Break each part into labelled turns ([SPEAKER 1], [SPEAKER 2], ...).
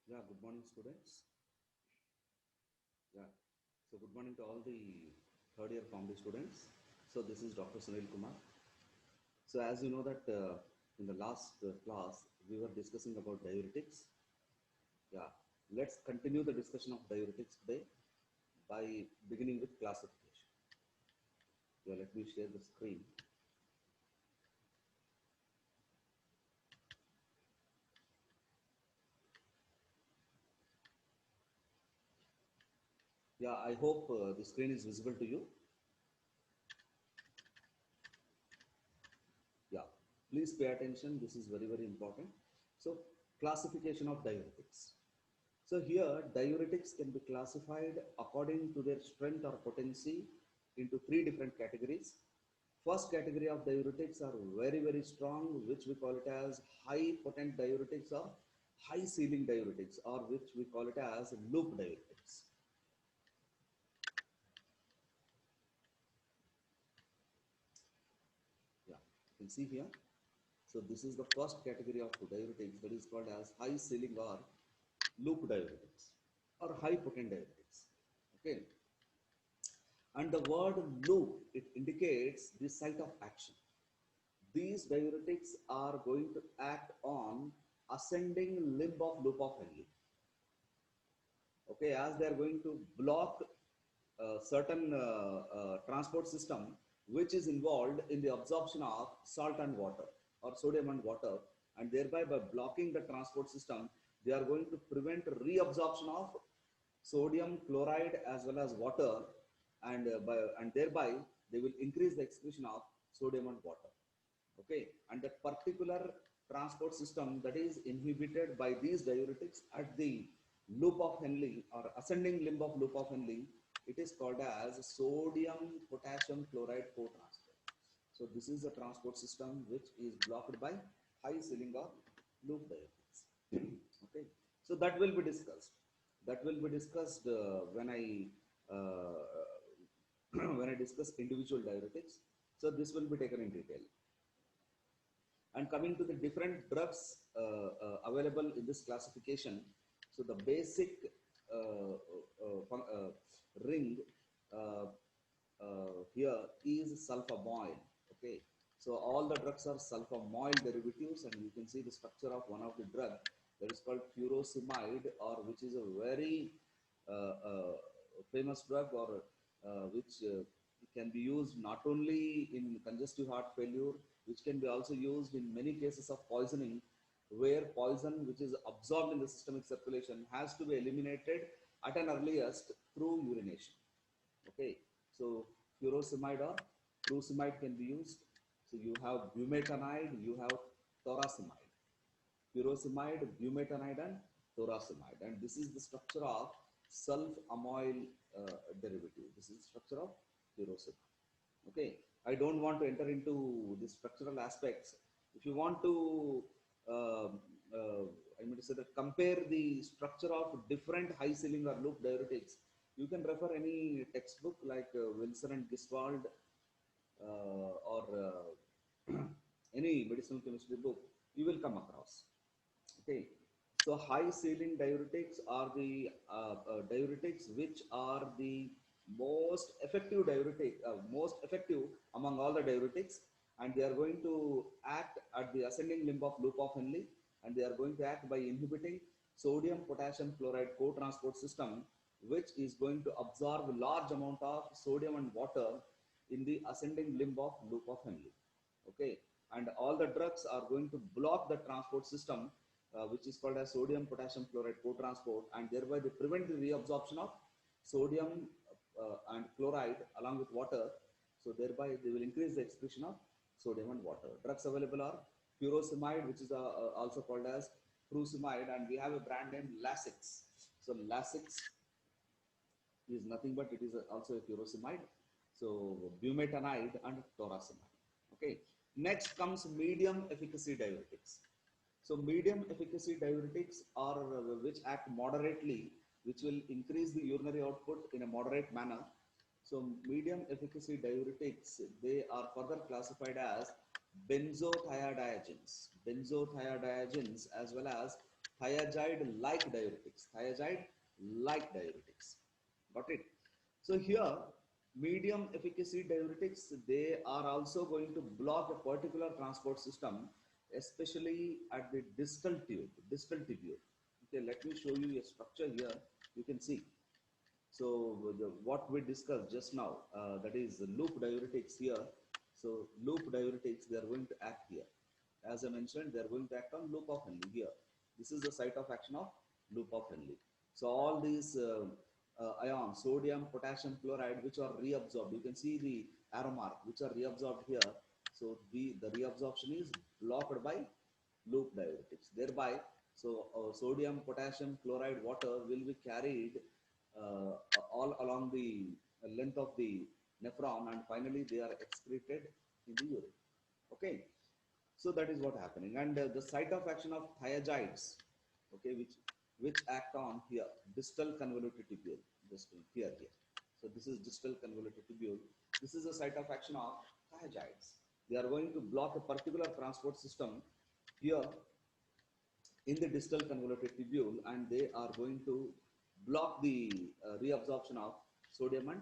[SPEAKER 1] Yeah, good morning, students. Yeah, so good morning to all the third year comedy students. So this is Dr. Sunil Kumar. So as you know that in the last class we were discussing about diuretics. Yeah, let's continue the discussion of diuretics today by beginning with classification. Yeah, let me share the screen. Yeah, I hope the screen is visible to you. Yeah, please pay attention. This is very, very important. So classification of diuretics. So here diuretics can be classified according to their strength or potency into three different categories. First category of diuretics are very, very strong, which we call it as high potent diuretics or high ceiling diuretics, or which we call it as loop diuretics. Yeah, you can see here. So this is the first category of diuretics that is called as high ceiling or loop diuretics or high potent diuretics. Okay. And the word loop, it indicates the site of action. These diuretics are going to act on ascending limb of loop of Henle. Okay, as they are going to block certain transport system which is involved in the absorption of salt and water or sodium and water, and thereby by blocking the transport system they are going to prevent reabsorption of sodium chloride as well as water, and and thereby they will increase the excretion of sodium and water. Okay, and that particular transport system that is inhibited by these diuretics at the loop of Henle or ascending limb of loop of Henle, it is called as sodium potassium chloride co-transport. So this is a transport system which is blocked by high ceiling or loop diuretics. Okay, so that will be discussed. That will be discussed when I uh, when I discuss individual diuretics. So this will be taken in detail. And coming to the different drugs available in this classification, so the basic ring uh, here is sulfamoyl. Okay, so all the drugs are sulfamoyl derivatives, and you can see the structure of one of the drug that is called furosemide, or which is a very uh, famous drug, or which can be used not only in congestive heart failure, which can be also used in many cases of poisoning, where poison which is absorbed in the systemic circulation has to be eliminated at an earliest through urination. Okay, so furosemide or furosemide can be used. So you have bumetanide, you have thorasemide. Furosemide, bumetanide, and thorasemide. And this is the structure of sulfamoyl derivative. This is the structure of furosemide. Okay, I don't want to enter into the structural aspects. If you want to, I mean to say that compare the structure of different high ceiling or loop diuretics, you can refer any textbook like Wilson and Giswald or any medicinal chemistry book, you will come across. Okay, so high ceiling diuretics are the diuretics which are the most effective among all the diuretics, and they are going to act at the ascending limb of loop of Henle, and they are going to act by inhibiting sodium potassium chloride co-transport system, which is going to absorb large amount of sodium and water in the ascending limb of loop of Henle. Okay, and all the drugs are going to block the transport system, which is called as sodium potassium chloride co-transport, and thereby they prevent the reabsorption of sodium and chloride along with water. So thereby they will increase the excretion of sodium and water. Drugs available are furosemide, which is also called as furosemide, and we have a brand name Lasix. So Lasix is nothing but it is also a furosemide. So bumetanide and thorasemide. Okay. Next comes medium efficacy diuretics. So medium efficacy diuretics are which act moderately, which will increase the urinary output in a moderate manner. So medium efficacy diuretics, they are further classified as benzothiazidines as well as thiazide-like diuretics. Thiazide-like diuretics. Got it? So here, medium efficacy diuretics, they are also going to block a particular transport system, especially at the distal tube, distal tubule. Okay, let me show you a structure here. You can see. So what we discussed just now, that is loop diuretics here. So loop diuretics, they are going to act here. As I mentioned, they are going to act on loop of Henle here. This is the site of action of loop of Henle. So all these ions, sodium, potassium chloride, which are reabsorbed. You can see the arrow mark, which are reabsorbed here. So the reabsorption is blocked by loop diuretics. Thereby, so sodium, potassium chloride, water will be carried uh, all along the length of the nephron, and finally they are excreted in the urine. Okay, so that is what happening. And the site of action of thiazides, okay, which act on here distal convoluted tubule, just here. So this is distal convoluted tubule. This is the site of action of thiazides. They are going to block a particular transport system here in the distal convoluted tubule, and they are going to block the reabsorption of sodium and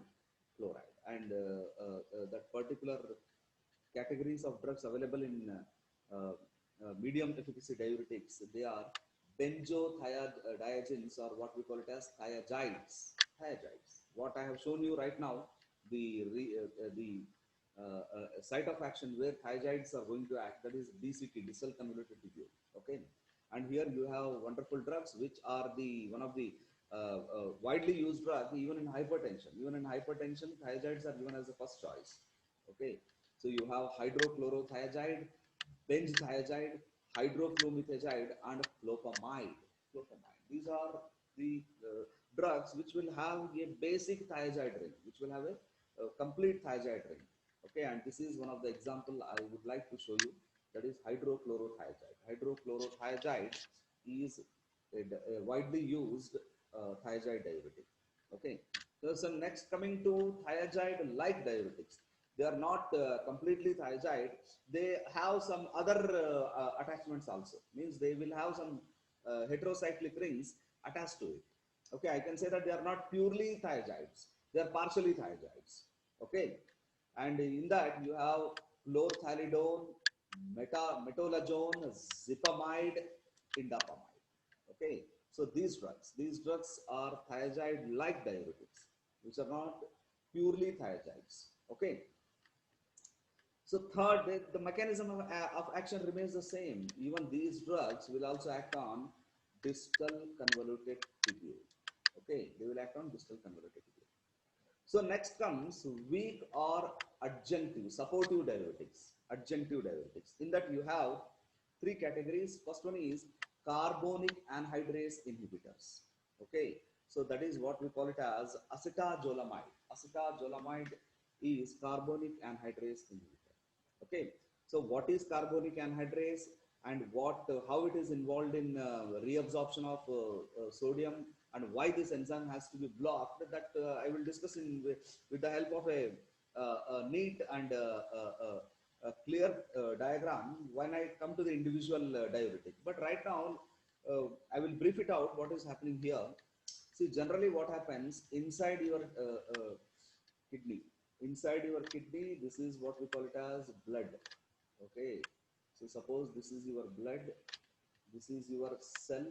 [SPEAKER 1] chloride. And that particular categories of drugs available in medium efficacy diuretics, they are benzodiazepines, or what we call it as thiazides. Thiazides. What I have shown you right now, the site of action where thiazides are going to act, that is DCT, distal convoluted tubule. Okay, and here you have wonderful drugs which are the one of the widely used drug even in hypertension. Even in hypertension, thiazides are given as the first choice. Okay, so you have hydrochlorothiazide, benzthiazide, hydroflumethiazide, and flopamide. Flopamide. These are the drugs which will have a basic thiazide ring, which will have a complete thiazide ring. Okay, and this is one of the example I would like to show you. That is hydrochlorothiazide. Hydrochlorothiazide is a widely used thiazide diuretic. Okay, so next coming to thiazide-like diuretics. They are not completely thiazide. They have some other attachments also. Means they will have some heterocyclic rings attached to it. Okay, I can say that they are not purely thiazides. They are partially thiazides. Okay, and in that you have chlorthalidone, metolazone, zipamide, indapamide. Okay, so these drugs are thiazide-like diuretics, which are not purely thiazides. Okay, so third, the mechanism of action remains the same. Even these drugs will also act on distal convoluted tubule. Okay, they will act on distal convoluted tubule. So next comes weak or adjunctive, supportive diuretics. Adjunctive diuretics. In that you have three categories. First one is carbonic anhydrase inhibitors. Okay, so that is what we call it as acetazolamide. Acetazolamide is carbonic anhydrase inhibitor. Okay, so what is carbonic anhydrase, and how it is involved in reabsorption of sodium, and why this enzyme has to be blocked, that I will discuss with the help of a neat and a clear diagram when I come to the individual diuretic. But right now, I will brief it out what is happening here. See, generally what happens inside your kidney. Inside your kidney, this is what we call it as blood. Okay. So suppose this is your blood, this is your cell,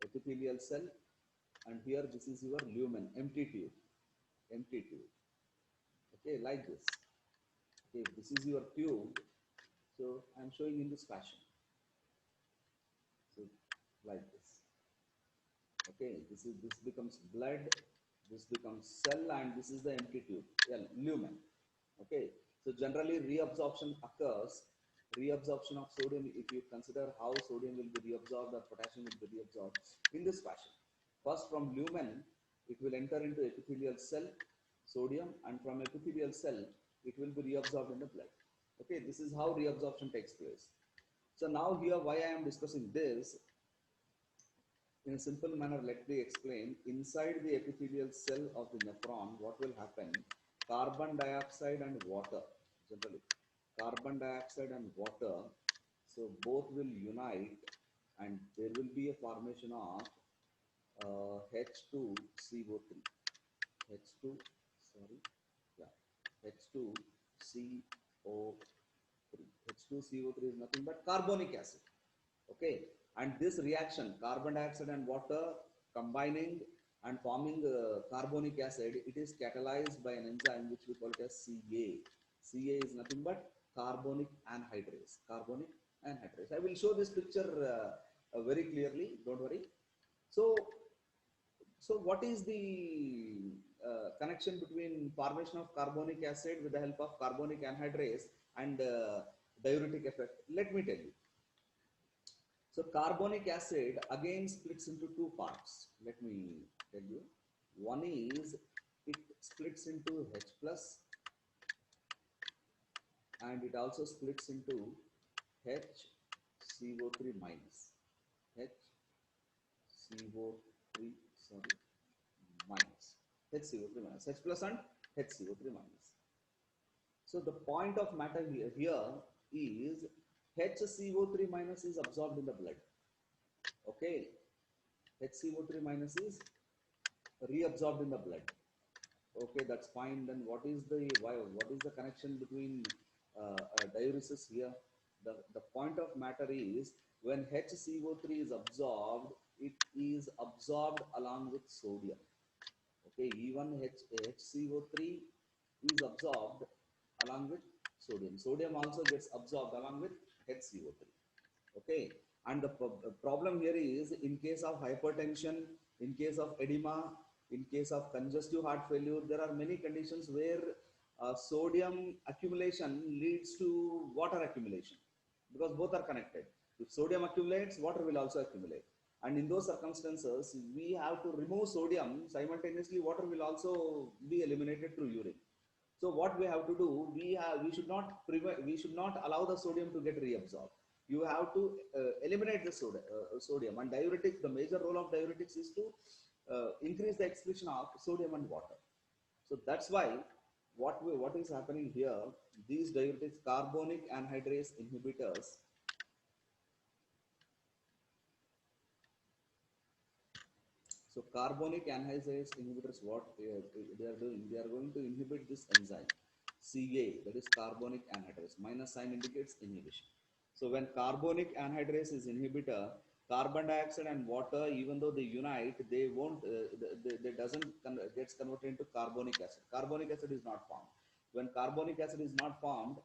[SPEAKER 1] epithelial cell, and here this is your lumen, empty tube, empty tube. Okay, like this. Okay, this is your tube. So I'm showing in this fashion. So like this. Okay, this becomes blood, this becomes cell, and this is the empty tube, lumen. Okay, so generally reabsorption occurs, reabsorption of sodium, if you consider how sodium will be reabsorbed or potassium will be reabsorbed in this fashion. First from lumen, it will enter into epithelial cell, sodium, and from epithelial cell, it will be reabsorbed in the blood. Okay, this is how reabsorption takes place. So now here why I am discussing this, in a simple manner, let me explain. Inside the epithelial cell of the nephron, what will happen? Carbon dioxide and water, generally. Carbon dioxide and water, so both will unite and there will be a formation of H2CO3. H2, sorry, yeah, H2CO3. H2CO3 is nothing but carbonic acid. Okay, and this reaction, carbon dioxide and water combining and forming carbonic acid, it is catalyzed by an enzyme which we call it as Ca. Ca is nothing but carbonic anhydrase. Carbonic anhydrase. I will show this picture very clearly. Don't worry. So, so what is the connection between formation of carbonic acid with the help of carbonic anhydrase and diuretic effect? Let me tell you. So carbonic acid again splits into two parts. Let me tell you. One is it splits into H plus and it also splits into HCO3 minus. HCO3, sorry, minus. HCO3 minus. H plus and HCO3 minus. So the point of matter here is HCO3 minus is absorbed in the blood. Okay. HCO3 minus is reabsorbed in the blood. Okay, that's fine. Then what is the why? What is the connection between diuresis here? The point of matter is when HCO3 is absorbed, it is absorbed along with sodium. Okay, even HCO3 is absorbed along with sodium. Sodium also gets absorbed along with HCO3. Okay, and the problem here is in case of hypertension, in case of edema, in case of congestive heart failure, there are many conditions where sodium accumulation leads to water accumulation, because both are connected. If sodium accumulates, water will also accumulate, and in those circumstances we have to remove sodium. Simultaneously water will also be eliminated through urine. So what we have to do, we should not allow the sodium to get reabsorbed. You have to eliminate the sodium. And diuretics, the major role of diuretics is to increase the excretion of sodium and water. So that's why what is happening here, these diuretics, carbonic anhydrase inhibitors. So carbonic anhydrase inhibitors, what they are doing, they are going to inhibit this enzyme Ca, that is carbonic anhydrase. Minus sign indicates inhibition. So when carbonic anhydrase is inhibitor, carbon dioxide and water, even though they unite, they won't, they doesn't gets converted into carbonic acid. Carbonic acid is not formed. When carbonic acid is not formed,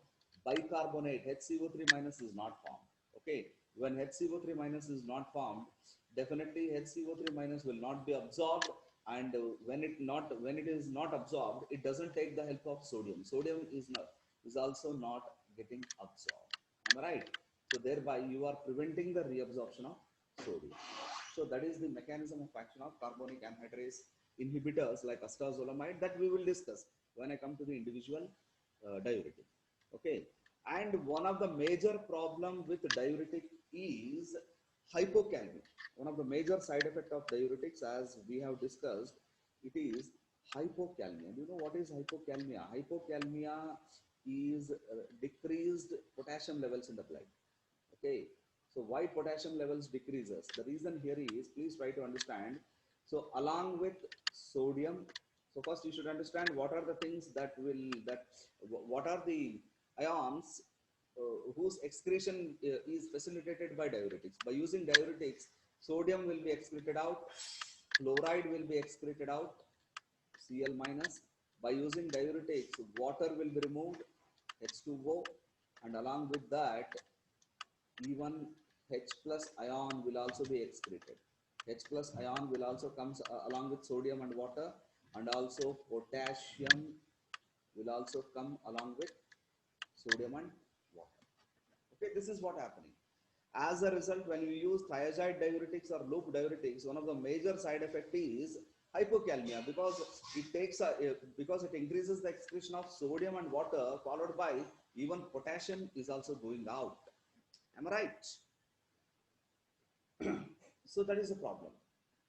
[SPEAKER 1] bicarbonate HCO3 minus is not formed. Okay, when HCO3 minus is not formed, definitely HCO3 minus will not be absorbed, and when it is not absorbed, it doesn't take the help of sodium. Sodium is also not getting absorbed. Am I right? So thereby you are preventing the reabsorption of sodium. So that is the mechanism of action of carbonic anhydrase inhibitors like acetazolamide, that we will discuss when I come to the individual diuretic. Okay, and one of the major problem with diuretic is hypokalemia. One of the major side effect of diuretics, as we have discussed, it is hypokalemia. Do you know what is hypokalemia? Hypokalemia is decreased potassium levels in the blood. Okay, so why potassium levels decreases? The reason here is, please try to understand. So along with sodium, so first you should understand what are the things what are the ions whose excretion is facilitated by diuretics. By using diuretics, sodium will be excreted out, chloride will be excreted out, Cl minus. By using diuretics, water will be removed, H2O, and along with that, even H plus ion will also be excreted. H plus ion will also comes along with sodium and water, and also potassium will also come along with sodium and water. Okay, this is what happening. As a result, when you use thiazide diuretics or loop diuretics, one of the major side effect is hypokalemia, because because it increases the excretion of sodium and water, followed by even potassium is also going out. Am I right? So that is a problem.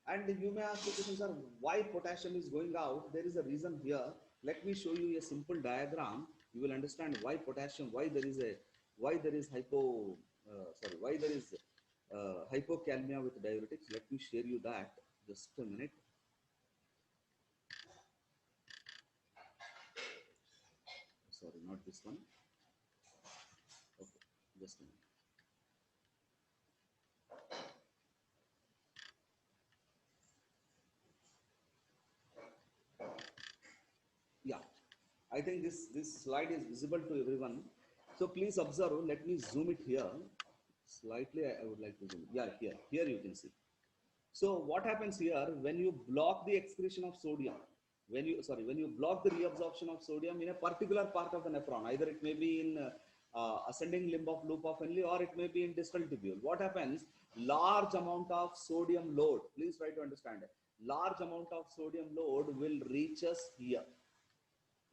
[SPEAKER 1] And you may ask the question, sir, why potassium is going out? There is a reason here. Let me show you a simple diagram. You will understand why potassium, why there is hypo, why there is hypokalemia with diuretics. Let me share you that. Just a minute. Sorry, not this one. Okay, just a minute. Yeah, I think this slide is visible to everyone. So please observe. Let me zoom it here. Slightly, I would like to zoom. Yeah, here you can see. So what happens here when you block the excretion of sodium? When you block the reabsorption of sodium in a particular part of the nephron, either it may be in ascending limb of loop of Henle or it may be in distal tubule. What happens? Large amount of sodium load. Please try to understand it. Large amount of sodium load will reach us here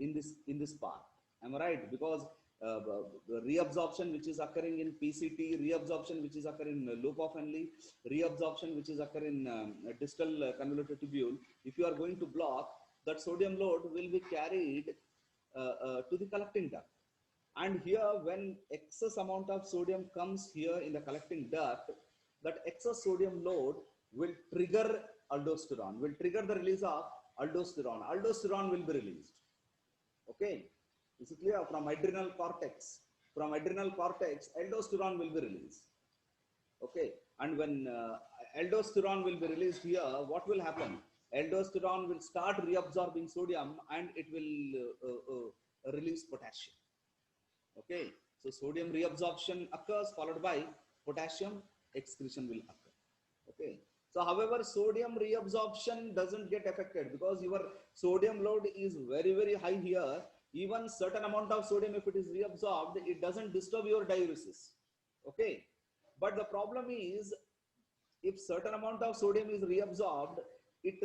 [SPEAKER 1] in this part. Am I right? Because the reabsorption which is occurring in PCT, reabsorption which is occurring in loop of Henle, reabsorption which is occurring in distal convoluted tubule. If you are going to block, that sodium load will be carried to the collecting duct. And here, when excess amount of sodium comes here in the collecting duct, that excess sodium load will trigger aldosterone, will trigger the release of aldosterone. Aldosterone will be released. Okay, is it clear? From adrenal cortex. From adrenal cortex, aldosterone will be released. Okay, and when aldosterone will be released here, what will happen? Aldosterone will start reabsorbing sodium and it will release potassium. Okay, so sodium reabsorption occurs followed by potassium excretion will occur. Okay, so however, sodium reabsorption doesn't get affected because your sodium load is very high here. Even certain amount of sodium, if it is reabsorbed, it doesn't disturb your diuresis. Okay, but the problem is if certain amount of sodium is reabsorbed, it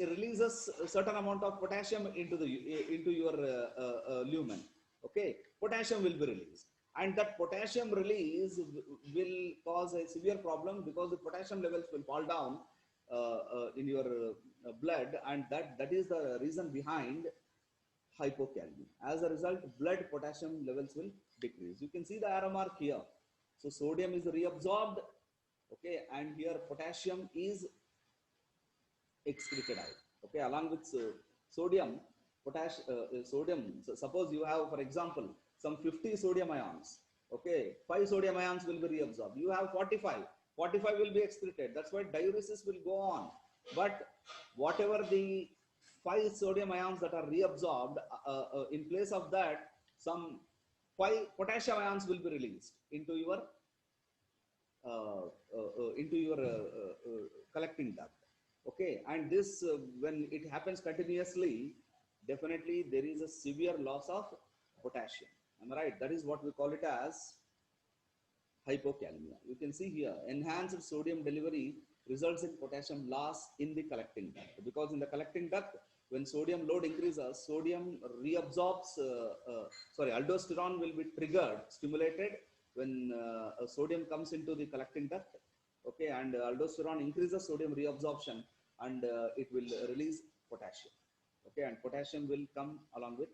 [SPEAKER 1] releases a certain amount of potassium into your lumen. Okay, potassium will be released, and that potassium release will cause a severe problem because the potassium levels will fall down in your blood, and that is the reason behind hypokalemia. As a result, blood potassium levels will decrease. You can see the arrow mark here. So sodium is reabsorbed, okay, and here potassium is excreted out. Okay, along with sodium, sodium. So suppose you have, for example, some 50 sodium ions. Okay, 5 sodium ions will be reabsorbed. You have 45. 45 will be excreted. That's why diuresis will go on. But whatever the 5 sodium ions that are reabsorbed, in place of that, some 5 potassium ions will be released into your collecting duct. Okay, and this when it happens continuously, definitely there is a severe loss of potassium. Am I right? That is what we call it as hypokalemia. You can see here, enhanced sodium delivery results in potassium loss in the collecting duct. Because in the collecting duct, when sodium load increases, sodium reabsorbs, aldosterone will be triggered, stimulated when sodium comes into the collecting duct. Okay, and aldosterone increases sodium reabsorption and it will release potassium. Okay, and potassium will come along with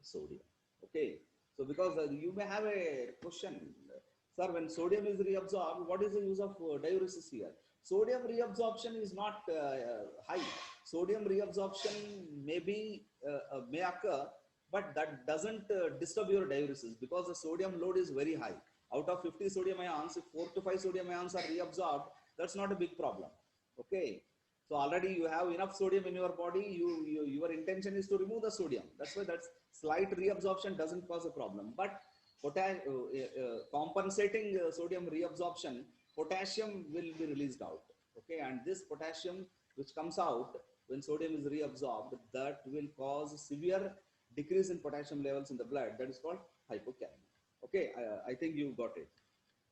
[SPEAKER 1] sodium. Okay, so because you may have a question, sir, when sodium is reabsorbed, what is the use of diuresis here? Sodium reabsorption is not high. Sodium reabsorption may occur, but that doesn't disturb your diuresis because the sodium load is very high. Out of 50 sodium ions, if 4 to 5 sodium ions are reabsorbed, that's not a big problem. Okay, so already you have enough sodium in your body. Your intention is to remove the sodium. That's why that slight reabsorption doesn't cause a problem. But compensating sodium reabsorption, potassium will be released out. Okay, and this potassium which comes out when sodium is reabsorbed, that will cause severe decrease in potassium levels in the blood. That is called hypokalemia. Okay, I think you got it.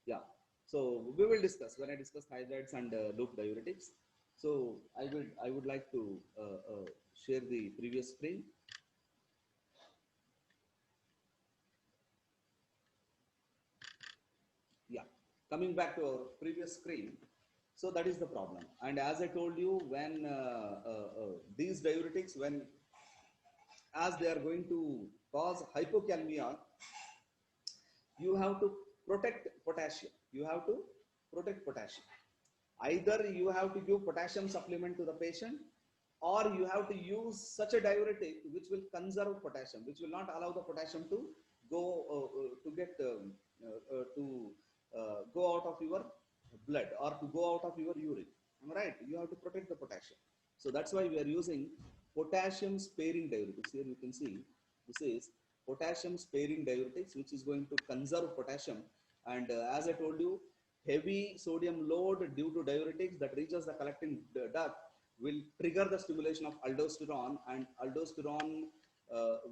[SPEAKER 1] Yeah. So we will discuss when I discuss thyroids and loop diuretics. So I would like to share the previous screen. Yeah, coming back to our previous screen. So that is the problem. And as I told you, when these diuretics, when as they are going to cause hypokalemia, you have to protect potassium. You have to protect potassium. Either you have to give potassium supplement to the patient, or you have to use such a diuretic which will conserve potassium, which will not allow the potassium to go to get to go out of your blood or to go out of your urine. Am I right? You have to protect the potassium. So that's why we are using potassium sparing diuretics. Here you can see this is potassium sparing diuretics, which is going to conserve potassium. And as I told you, heavy sodium load due to diuretics that reaches the collecting duct will trigger the stimulation of aldosterone, and aldosterone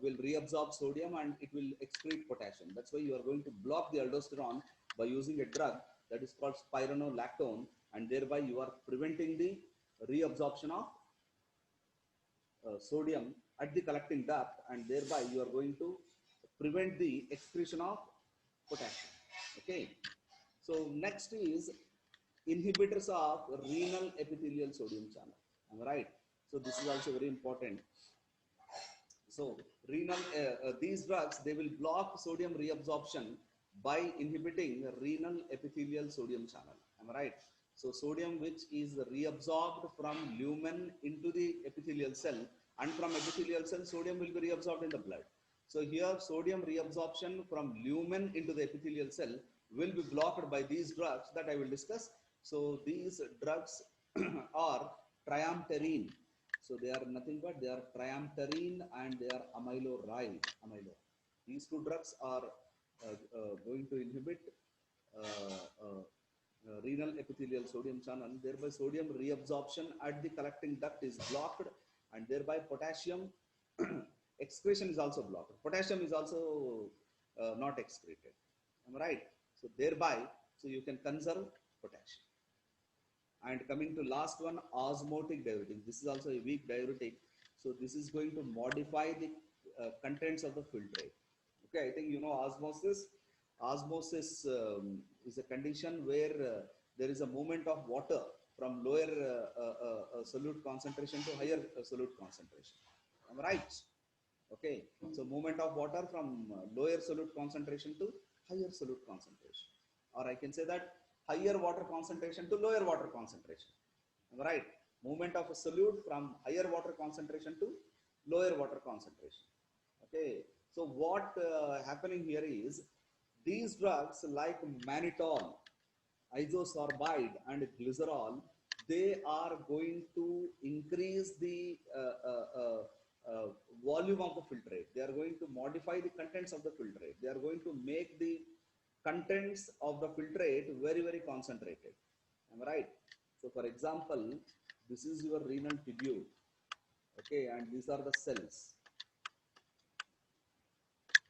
[SPEAKER 1] will reabsorb sodium and it will excrete potassium. That's why you are going to block the aldosterone by using a drug that is called spironolactone, and thereby you are preventing the reabsorption of sodium at the collecting duct, and thereby you are going to prevent the excretion of potassium. Okay. So next is inhibitors of renal epithelial sodium channel. Am I right? So this is also very important. So renal, these drugs, they will block sodium reabsorption by inhibiting renal epithelial sodium channel. Am I right? So sodium which is reabsorbed from lumen into the epithelial cell, and from epithelial cell, sodium will be reabsorbed in the blood. So here sodium reabsorption from lumen into the epithelial cell will be blocked by these drugs that I will discuss. So these drugs are triamterene. So they are nothing but they are triamterene and they are amiloride. These two drugs are going to inhibit renal epithelial sodium channel. Thereby sodium reabsorption at the collecting duct is blocked, and thereby potassium excretion is also blocked. Potassium is also not excreted. Am I right? So thereby, so you can conserve potassium. And coming to last one, osmotic diuretic. This is also a weak diuretic. So this is going to modify the contents of the filtrate. Okay, I think you know osmosis. Osmosis is a condition where there is a movement of water from lower solute concentration to higher solute concentration. Am I right? Okay, so movement of water from lower solute concentration to higher solute concentration, or I can say that higher water concentration to lower water concentration. Right? Movement of a solute from higher water concentration to lower water concentration. Okay, so what happening here is these drugs like mannitol, isosorbide, and glycerol, they are going to increase the uh, volume of the filtrate. They are going to modify the contents of the filtrate. They are going to make the contents of the filtrate very, very concentrated. Am I right? So, for example, this is your renal tubule. Okay, and these are the cells.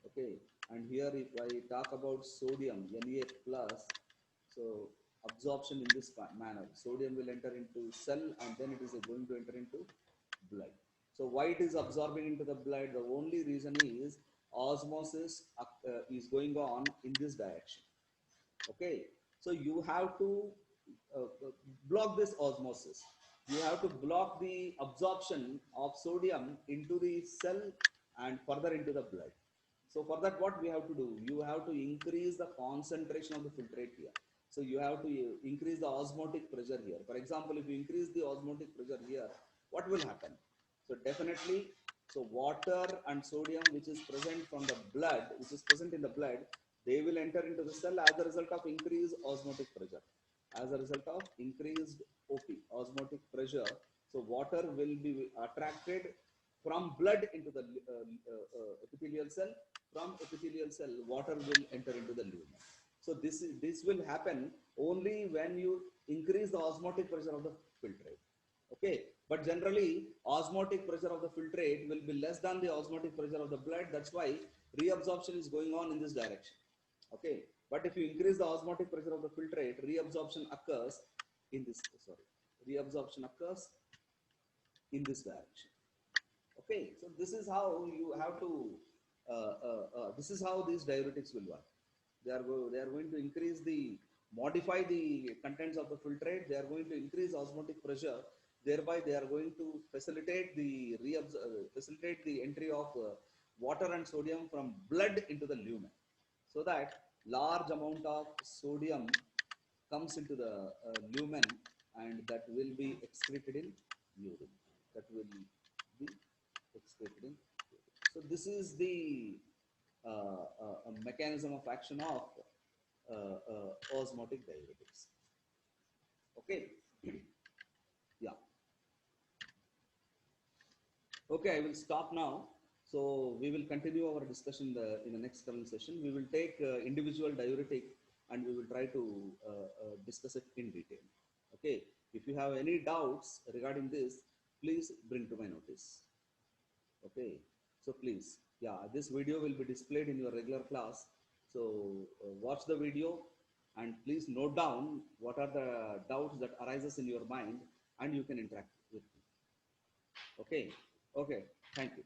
[SPEAKER 1] Okay, and here if I talk about sodium, Na plus, so absorption in this manner, sodium will enter into cell and then it is going to enter into blood. So why it is absorbing into the blood? The only reason is osmosis is going on in this direction. Okay, so you have to block this osmosis. You have to block the absorption of sodium into the cell and further into the blood. So for that, what we have to do? You have to increase the concentration of the filtrate here. So you have to increase the osmotic pressure here. For example, if you increase the osmotic pressure here, what will happen? So definitely, so water and sodium which is present from the blood, which is present in the blood, they will enter into the cell as a result of increased osmotic pressure. As a result of increased OP, osmotic pressure, so water will be attracted from blood into the epithelial cell. From epithelial cell, water will enter into the lumen. So this will happen only when you increase the osmotic pressure of the filtrate. Okay, but generally osmotic pressure of the filtrate will be less than the osmotic pressure of the blood. That's why reabsorption is going on in this direction. Okay, but if you increase the osmotic pressure of the filtrate, reabsorption occurs in this, reabsorption occurs in this direction. Okay, so this is how you have to, this is how these diuretics will work. They are going to increase the, modify the contents of the filtrate. They are going to increase osmotic pressure. Thereby, they are going to facilitate the facilitate the entry of water and sodium from blood into the lumen, so that large amount of sodium comes into the lumen, and that will be excreted in urine. That will be excreted in urine. So this is the mechanism of action of osmotic diuretics. Okay. Yeah. Okay, I will stop now. So we will continue our discussion in the next coming session. We will take individual diuretic and we will try to discuss it in detail. Okay. If you have any doubts regarding this, please bring to my notice. Okay. So please, yeah, this video will be displayed in your regular class. So watch the video and please note down what are the doubts that arises in your mind, and you can interact with me. Okay. Okay. Thank you.